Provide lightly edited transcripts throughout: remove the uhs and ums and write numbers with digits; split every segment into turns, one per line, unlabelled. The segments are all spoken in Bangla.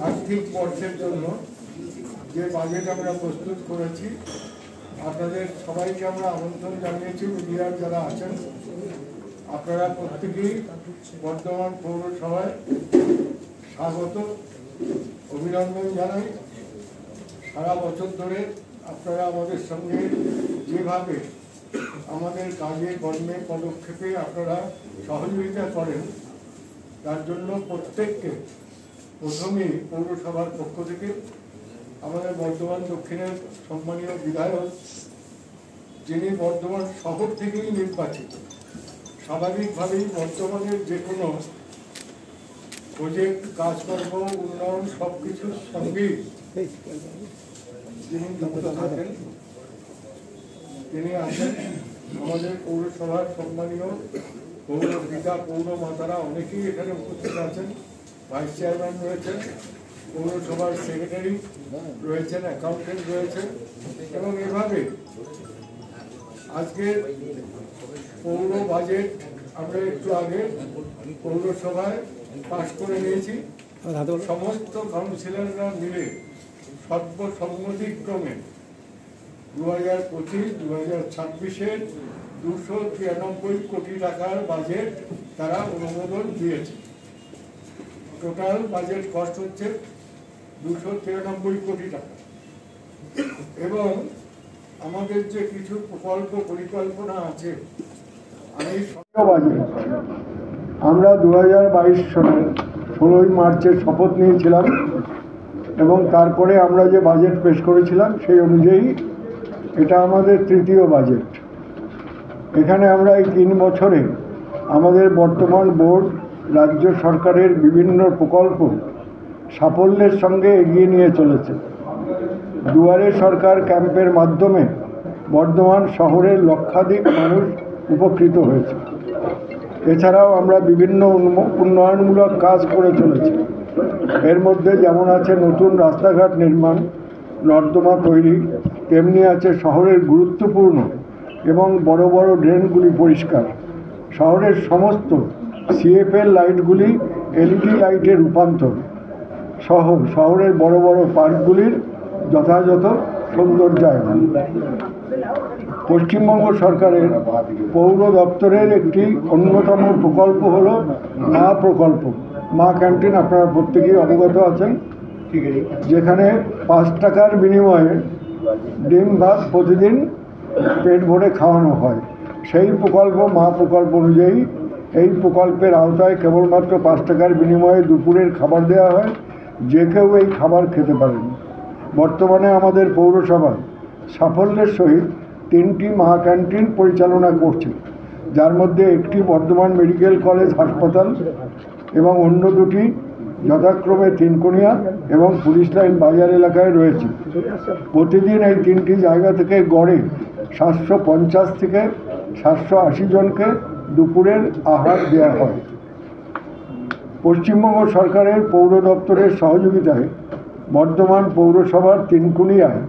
আর্থিক বর্ষের জন্য যে বাজেট আমরা প্রস্তুত করেছি, আপনাদের সবাইকে আমরা আমন্ত্রণ জানিয়েছি। মিডিয়ার যারা আছেন আপনারা প্রত্যেকেই বর্ধমান পৌরসভায় স্বাগত, অভিনন্দন জানাই। সারা বছর ধরে আপনারা আমাদের সঙ্গে যেভাবে আমাদের কাজে কর্মে পদক্ষেপে আপনারা সহযোগিতা করেন, তার জন্য প্রত্যেককে প্রথমেই পৌরসভার পক্ষ থেকে আমাদের বর্ধমান দক্ষিণের সম্মানীয় বিধায়ক, যিনি বর্ধমান শহর থেকেই নির্বাচিত, স্বাভাবিকভাবেই বর্তমানের যে কোনো প্রজেক্ট, কাজকর্ম, উন্নয়ন সবকিছুর সঙ্গেই যিনি যুক্ত থাকেন, তিনি আছেন আমাদের পৌরসভার সম্মানীয় পৌর পিতা, পৌর মাতারা অনেকেই এখানে উপস্থিত আছেন। ভাইস চেয়ারম্যান রয়েছেন, পৌরসভার সেক্রেটারি রয়েছেন, অ্যাকাউন্টেন্ট রয়েছেন, এবং এভাবে আজকে পৌর বাজেট আমরা একটু আগে পৌরসভায় পাশ করে নিয়েছি। সমস্ত কাউন্সিলররা মিলে সর্বসম্মতিক্রমে 2025-2026 293 কোটি টাকার বাজেট তারা অনুমোদন দিয়েছে। টোটাল বাজেট কস্ট হচ্ছে 293 কোটি টাকা। এবং আমাদের যে কিছু প্রকল্প পরিকল্পনা আছে, আমরা 2022 সালের 16 মার্চের শপথ নিয়েছিলাম এবং তারপরে আমরা যে বাজেট পেশ করেছিলাম সেই অনুযায়ী এটা আমাদের তৃতীয় বাজেট। এখানে আমরা এই 3 বছরে আমাদের বর্তমান বোর্ড রাজ্য সরকারের বিভিন্ন প্রকল্প সাফল্যের সঙ্গে এগিয়ে নিয়ে চলেছে। দুয়ারে সরকার ক্যাম্পের মাধ্যমে বর্ধমান শহরের লক্ষাধিক মানুষ উপকৃত হয়েছে। এছাড়াও আমরা বিভিন্ন উন্নয়নমূলক কাজ করে চলেছি। এর মধ্যে যেমন আছে নতুন রাস্তাঘাট নির্মাণ, নর্দমা তৈরি, তেমনি আছে শহরের গুরুত্বপূর্ণ এবং বড় বড় ড্রেনগুলি পরিষ্কার, শহরের সমস্ত সিএফএল লাইটগুলি এলইডি লাইটে রূপান্তর সহ শহরের বড় বড় পার্কগুলির যথাযথ সৌন্দর্যায়ন। পশ্চিমবঙ্গ সরকারের পৌর দপ্তরের একটি অন্যতম প্রকল্প হল মা প্রকল্প, মা ক্যান্টিন। আপনারা প্রত্যেকেই অবগত আছেন, যেখানে 5 টাকার বিনিময়ে ডিম ভাত প্রতিদিন পেট ভরে খাওয়ানো হয়। সেই প্রকল্প মা প্রকল্প অনুযায়ী এই প্রকল্পের আওতায় কেবলমাত্র 5 টাকার বিনিময়ে দুপুরের খাবার দেওয়া হয়। যে কেউ এই খাবার খেতে পারেন। বর্তমানে আমাদের পৌরসভা সাফল্যের সহিত 3টি মা ক্যান্টিন পরিচালনা করছে, যার মধ্যে একটি বর্ধমান মেডিকেল কলেজ হাসপাতাল এবং অন্য দুটি যথাক্রমে তিনকোনিয়া এবং পুলিশ লাইন বাজার এলাকায় রয়েছে। প্রতিদিন এই 3টি জায়গা থেকে গড়ে 750 থেকে 780 জনকে দুপুরের আহার দেওয়া হয়। পশ্চিমবঙ্গ সরকারের পৌর দপ্তরের সহযোগিতায় বর্ধমান পৌরসভার তিনকুনিয়ায়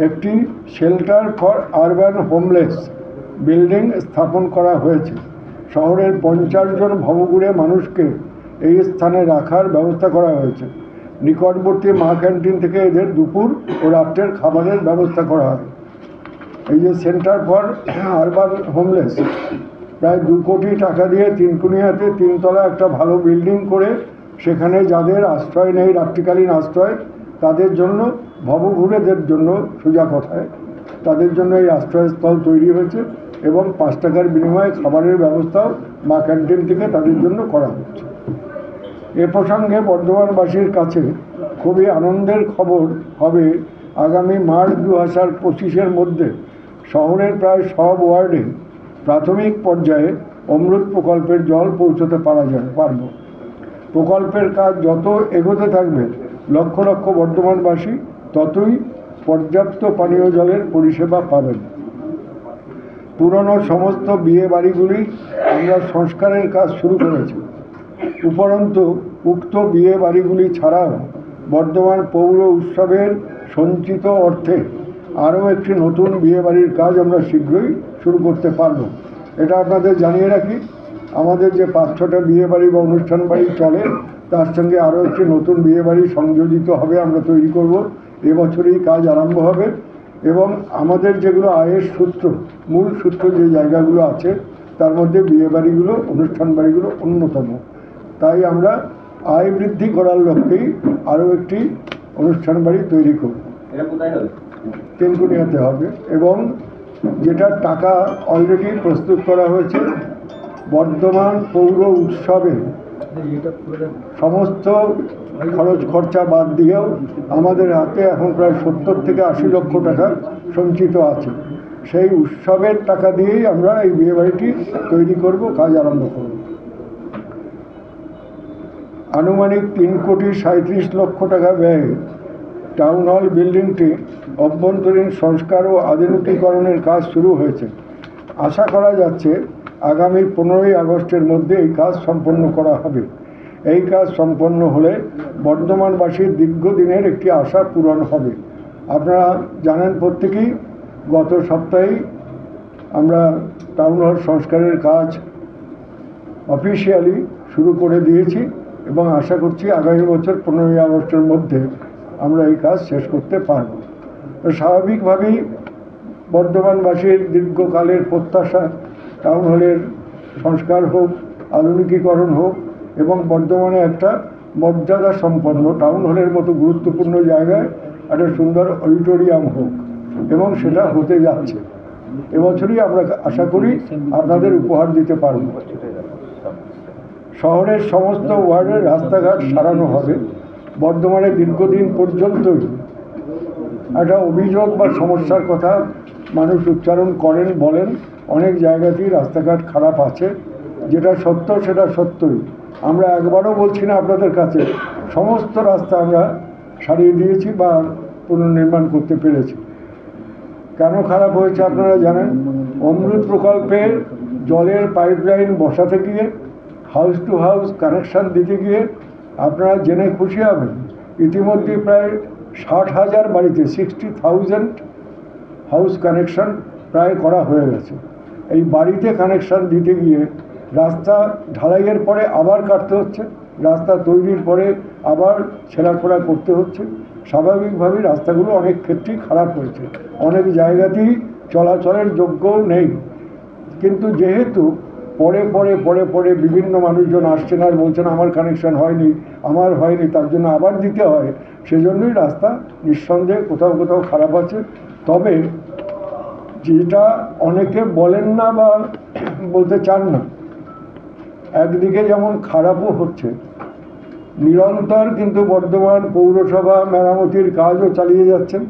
একটি shelter for urban homeless building স্থাপন করা হয়েছে। শহরের 50 জন ভবঘুরে মানুষকে এই স্থানে রাখার ব্যবস্থা করা হয়েছে। নিকটবর্তী মা ক্যান্টিন থেকে এদের দুপুর ও রাত্রের খাবারের ব্যবস্থা করা হয়। এই যে সেন্টার ফর আরবান হোমলেস প্রায় 2 কোটি টাকা দিয়ে তিনকুনিয়াতে 3 তলা একটা ভালো বিল্ডিং করে সেখানে যাদের আশ্রয় নেই, রাত্রিকালীন আশ্রয়, তাদের জন্য ভবঘুরেদের জন্য সোজা কথায় তাদের জন্য এই আশ্রয়স্থল তৈরি হয়েছে এবং 5 টাকার বিনিময়ে খাবারের ব্যবস্থাও মা ক্যান্টিন থেকে তাদের জন্য করা হচ্ছে। এ প্রসঙ্গে বর্ধমানবাসীর কাছে খুবই আনন্দের খবর হবে, আগামী মার্চ 2025-এর মধ্যে শহরের প্রায় সব ওয়ার্ডে প্রাথমিক পর্যায়ে অমৃত প্রকল্পের জল পৌঁছতে পারব। প্রকল্পের কাজ যত এগোতে থাকবে লক্ষ লক্ষ বর্ধমানবাসী ততই পর্যাপ্ত পানীয় জলের পরিষেবা পাবেন। পুরনো সমস্ত বিয়ে বাড়িগুলি আমরা সংস্কারের কাজ শুরু করেছি। উপরন্তু উক্ত বিয়ে বাড়িগুলি ছাড়াও বর্ধমান পৌর উৎসবের সঞ্চিত অর্থে আরও একটি নতুন বিয়ে বাড়ির কাজ আমরা শীঘ্রই শুরু করতে পারব। এটা আপনাদের জানিয়ে রাখি, আমাদের যে 5-6টা বিয়েবাড়ি বা অনুষ্ঠান বাড়ি চলে তার সঙ্গে আরও একটি নতুন বিয়েবাড়ি সংযোজিত হবে, আমরা তৈরি করব। এবছরেই কাজ আরম্ভ হবে এবং আমাদের যেগুলো আয়ের সূত্র, মূল সূত্র যে জায়গাগুলো আছে তার মধ্যে বিয়েবাড়িগুলো, অনুষ্ঠান বাড়িগুলো অন্যতম। তাই আমরা আয় বৃদ্ধি করার লক্ষ্যেই আরও একটি অনুষ্ঠান বাড়ি তৈরি করব। তেনকুনিয়াতে হবে এবং যেটার টাকা অলরেডি প্রস্তুত করা হয়েছে। বর্ধমান পৌর উৎসবে সমস্ত খরচ খরচা বাদ দিয়েও আমাদের হাতে এখন প্রায় 70 থেকে 80 লক্ষ টাকা সঞ্চিত আছে। সেই উৎসবের টাকা দিয়েই আমরা এই বিয়েবাড়িটি তৈরি করব, কাজ আরম্ভ করব। আনুমানিক 3,37,00,000 টাকা ব্যয়ে টাউন হল বিল্ডিংটি অভ্যন্তরীণ সংস্কার ও আধুনিকীকরণের কাজ শুরু হয়েছে। আশা করা যাচ্ছে আগামী 15ই আগস্টের মধ্যে এই কাজ সম্পন্ন করা হবে। এই কাজ সম্পন্ন হলে বর্ধমানবাসীর দীর্ঘদিনের একটি আশা পূরণ হবে। আপনারা জানেন প্রত্যেকেই, গত সপ্তাহেই আমরা টাউন হল সংস্কারের কাজ অফিসিয়ালি শুরু করে দিয়েছি এবং আশা করছি আগামী বছর 15ই আগস্টের মধ্যে আমরা এই কাজ শেষ করতে পারব। স্বাভাবিকভাবেই বর্ধমানবাসীর দীর্ঘকালের প্রত্যাশা টাউন হলের সংস্কার হোক, আধুনিকীকরণ হোক এবং বর্ধমানে একটা মর্যাদা সম্পন্ন টাউন হলের মতো গুরুত্বপূর্ণ জায়গায় একটা সুন্দর অডিটোরিয়াম হোক, এবং সেটা হতে যাচ্ছে। এবছরই আমরা আশা করি আপনাদের উপহার দিতে পারব। শহরের সমস্ত ওয়ার্ডের রাস্তাঘাট সারানো হবে। বর্ধমানে দীর্ঘদিন পর্যন্তই একটা অভিযোগ বা সমস্যার কথা মানুষ উচ্চারণ করেন, বলেন, অনেক জায়গাতেই রাস্তাঘাট খারাপ আছে। যেটা সত্য সেটা সত্যই। আমরা একবারও বলছি না আপনাদের কাছে, সমস্ত রাস্তা আমরা সারিয়ে দিয়েছি বা পুনর্নির্মাণ করতে পেরেছি। কেন খারাপ হয়েছে আপনারা জানেন? অমৃত প্রকল্পের জলের পাইপলাইন বসাতে গিয়ে, হাউস টু হাউস কানেকশান দিতে গিয়ে আপনারা জেনে খুশি হবেন ইতিমধ্যে প্রায় 60,000 বাড়িতে 60,000 হাউস কানেকশান প্রায় করা হয়ে গেছে। এই বাড়িতে কানেকশান দিতে গিয়ে রাস্তা ঢালাইয়ের পরে আবার কাটতে হচ্ছে, রাস্তা তৈরির পরে আবার ছেঁড়াখোড়া করতে হচ্ছে। স্বাভাবিকভাবেই রাস্তাগুলো অনেক ক্ষেত্রেই খারাপ হয়েছে, অনেক জায়গাতেই চলাচলের যোগ্যও নেই। কিন্তু যেহেতু পরে পরে পরে পরে বিভিন্ন মানুষজন আসছেন আর বলছেন আমার কানেকশান হয়নি, আমার হয়নি, তার জন্য আবার দিতে হয়, সেজন্যই রাস্তা নিঃসন্দেহে কোথাও কোথাও খারাপ আছে। তবে যেটা অনেকে বলেন না বা বলতে চান না, একদিকে যেমন খারাপও হচ্ছে, নিরন্তর কিন্তু বর্ধমান পৌরসভা মেরামতির কাজও চালিয়ে যাচ্ছেন,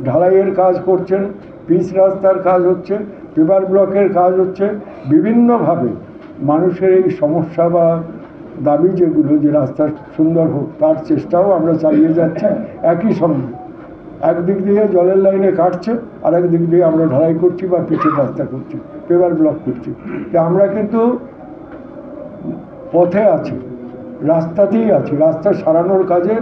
ঢালাইয়ের কাজ করছেন, পিচ রাস্তার কাজ হচ্ছে, পেপার ব্লকের কাজ হচ্ছে। বিভিন্নভাবে মানুষের এই সমস্যা বা দাবি যেগুলো, যে রাস্তা সুন্দর হোক, তার চেষ্টাও আমরা চালিয়ে যাচ্ছি। একই সঙ্গে একদিক দিয়ে জলের লাইনে কাটছে, আর একদিক দিয়ে আমরা ঢালাই করছি বা পিচের রাস্তা করছি, পেপার ব্লক করছি। তো আমরা কিন্তু পথে আছি, রাস্তাতেই আছি, রাস্তা সারানোর কাজে